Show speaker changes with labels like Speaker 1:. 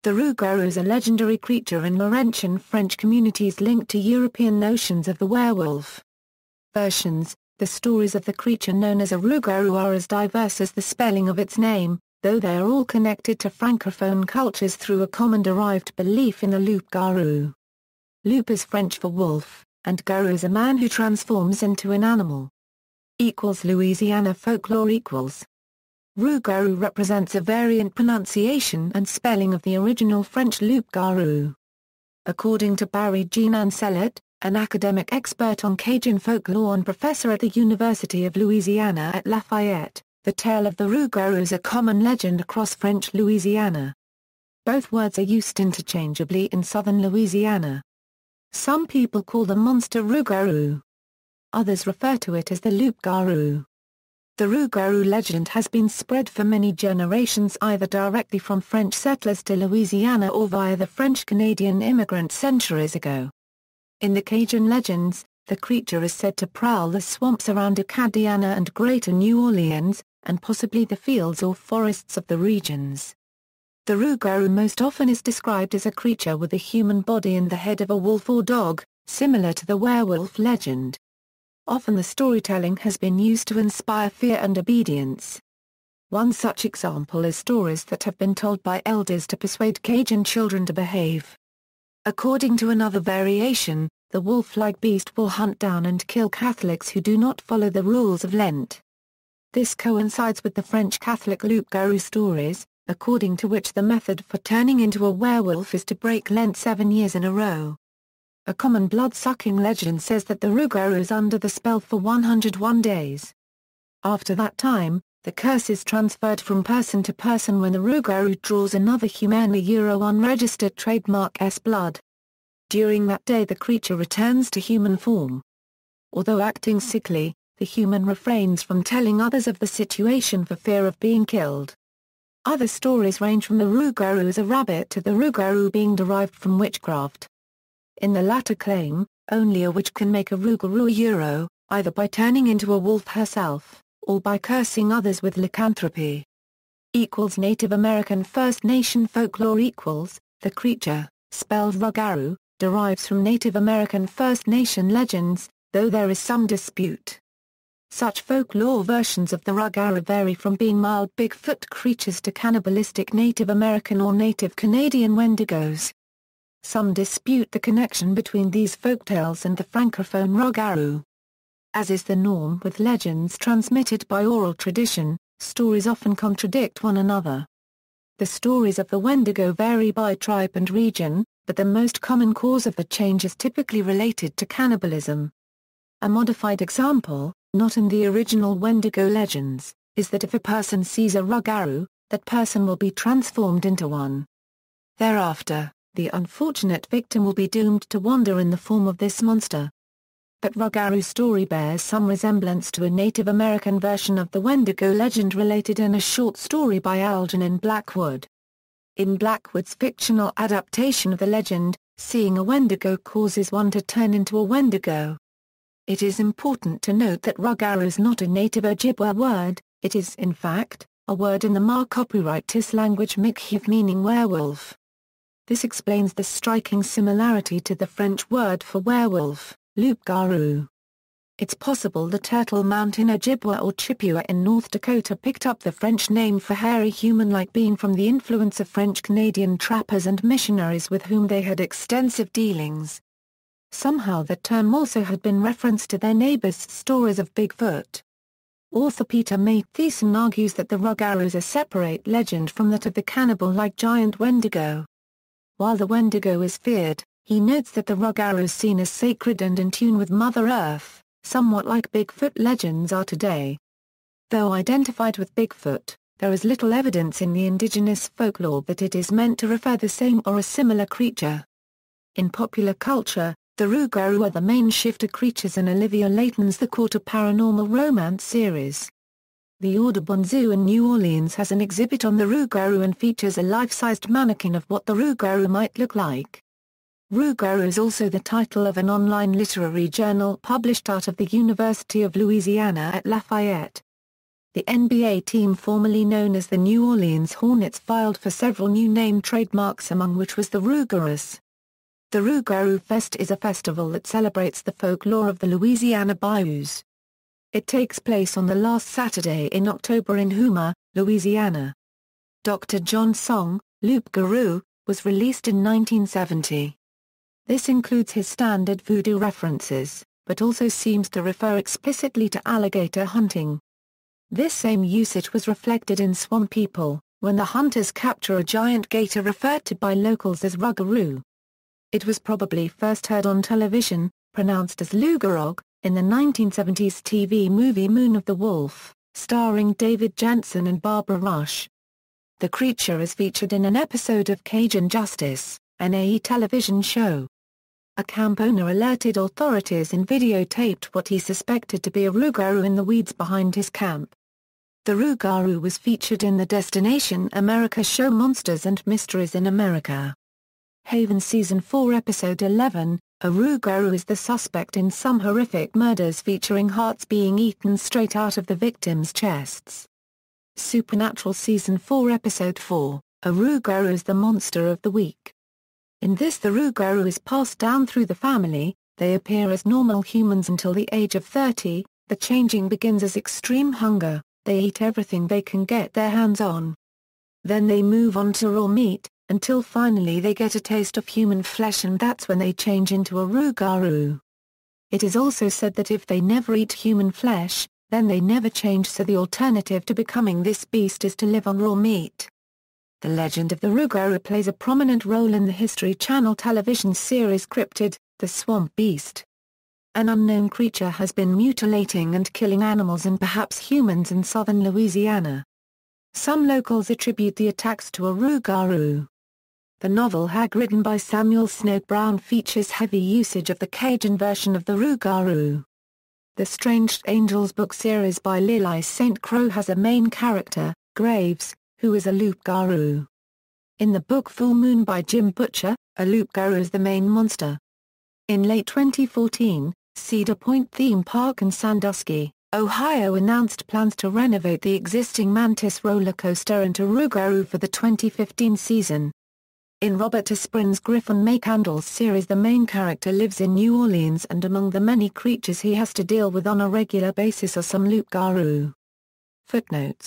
Speaker 1: The rougarou is a legendary creature in Laurentian French communities linked to European notions of the werewolf. Versions. The stories of the creature known as a rougarou are as diverse as the spelling of its name, though they are all connected to francophone cultures through a common derived belief in the loup-garou. Loup is French for wolf, and garou is a man who transforms into an animal. Louisiana folklore Rougarou represents a variant pronunciation and spelling of the original French loup-garou. According to Barry Jean Ancelet, an academic expert on Cajun folklore and professor at the University of Louisiana at Lafayette, the tale of the rougarou is a common legend across French Louisiana. Both words are used interchangeably in southern Louisiana. Some people call the monster rougarou. Others refer to it as the loup-garou. The rougarou legend has been spread for many generations either directly from French settlers to Louisiana or via the French-Canadian immigrants centuries ago. In the Cajun legends, the creature is said to prowl the swamps around Acadiana and Greater New Orleans, and possibly the fields or forests of the regions. The rougarou most often is described as a creature with a human body and the head of a wolf or dog, similar to the werewolf legend. Often the storytelling has been used to inspire fear and obedience. One such example is stories that have been told by elders to persuade Cajun children to behave. According to another variation, the wolf-like beast will hunt down and kill Catholics who do not follow the rules of Lent. This coincides with the French Catholic loup-garou stories, according to which the method for turning into a werewolf is to break Lent 7 years in a row. A common blood-sucking legend says that the rougarou is under the spell for 101 days. After that time, the curse is transferred from person to person when the rougarou draws another unregistered trademark's blood. During that day the creature returns to human form. Although acting sickly, the human refrains from telling others of the situation for fear of being killed. Other stories range from the rougarou as a rabbit to the rougarou being derived from witchcraft. In the latter claim, only a witch can make a rougarou, either by turning into a wolf herself, or by cursing others with lycanthropy. Native American First Nation folklore the creature, spelled rougarou, derives from Native American First Nation legends, though there is some dispute. Such folklore versions of the rougarou vary from being mild Bigfoot creatures to cannibalistic Native American or Native Canadian wendigos. Some dispute the connection between these folktales and the francophone rougarou. As is the norm with legends transmitted by oral tradition, stories often contradict one another. The stories of the Wendigo vary by tribe and region, but the most common cause of the change is typically related to cannibalism. A modified example, not in the original Wendigo legends, is that if a person sees a rougarou, that person will be transformed into one. Thereafter, the unfortunate victim will be doomed to wander in the form of this monster. But rougarou story bears some resemblance to a Native American version of the Wendigo legend related in a short story by Algernon Blackwood. In Blackwood's fictional adaptation of the legend, seeing a Wendigo causes one to turn into a Wendigo. It is important to note that rougarou is not a native Ojibwa word, it is in fact, a word in the Macopitis language Michif meaning werewolf. This explains the striking similarity to the French word for werewolf, loup-garou. It's possible the Turtle Mountain Ojibwa or Chippewa in North Dakota picked up the French name for hairy human-like being from the influence of French-Canadian trappers and missionaries with whom they had extensive dealings. Somehow the term also had been referenced to their neighbors' stories of Bigfoot. Author Peter Matthiessen argues that the rougarou is a separate legend from that of the cannibal-like giant Wendigo. While the Wendigo is feared, he notes that the rougarou is seen as sacred and in tune with Mother Earth, somewhat like Bigfoot legends are today. Though identified with Bigfoot, there is little evidence in the indigenous folklore that it is meant to refer the same or a similar creature. In popular culture, the rougarou are the main shifter creatures in Olivia Layton's The Court of Paranormal Romance series. The Audubon Zoo in New Orleans has an exhibit on the rougarou and features a life-sized mannequin of what the rougarou might look like. Rougarou is also the title of an online literary journal published out of the University of Louisiana at Lafayette. the NBA team formerly known as the New Orleans Hornets filed for several new name trademarks, among which was the Rougarous. The Rougarou Fest is a festival that celebrates the folklore of the Louisiana bayous. It takes place on the last Saturday in October in Houma, Louisiana. Dr. John Song, Loup-Garou, was released in 1970. This includes his standard voodoo references, but also seems to refer explicitly to alligator hunting. This same usage was reflected in Swamp People, when the hunters capture a giant gator referred to by locals as Rougarou. It was probably first heard on television, pronounced as Lougarog, in the 1970s TV movie Moon of the Wolf, starring David Janssen and Barbara Rush. The creature is featured in an episode of Cajun Justice, an AE television show. A camp owner alerted authorities and videotaped what he suspected to be a Rougarou in the weeds behind his camp. The Rougarou was featured in the Destination America show Monsters and Mysteries in America. Haven Season 4 Episode 11, a Rougarou is the suspect in some horrific murders featuring hearts being eaten straight out of the victims' chests. Supernatural Season 4 Episode 4, a Rougarou is the monster of the week. In this, the Rougarou is passed down through the family. They appear as normal humans until the age of 30, the changing begins as extreme hunger, they eat everything they can get their hands on. Then they move on to raw meat, until finally they get a taste of human flesh, and that's when they change into a Rougarou. It is also said that if they never eat human flesh, then they never change, so the alternative to becoming this beast is to live on raw meat. The legend of the Rougarou plays a prominent role in the History Channel television series Cryptid, The Swamp Beast. An unknown creature has been mutilating and killing animals and perhaps humans in southern Louisiana. Some locals attribute the attacks to a Rougarou. The novel Hag, written by Samuel Snow Brown, features heavy usage of the Cajun version of the Rougarou. The Strange Angels book series by Lili St. Croix has a main character, Graves, who is a Loup-Garou. In the book Full Moon by Jim Butcher, a Loup-Garou is the main monster. In late 2014, Cedar Point Theme Park in Sandusky, Ohio announced plans to renovate the existing Mantis roller coaster into Rougarou for the 2015 season. In Robert Asprin's Griffin McCandless series, the main character lives in New Orleans, and among the many creatures he has to deal with on a regular basis are some Loup-Garou. Footnotes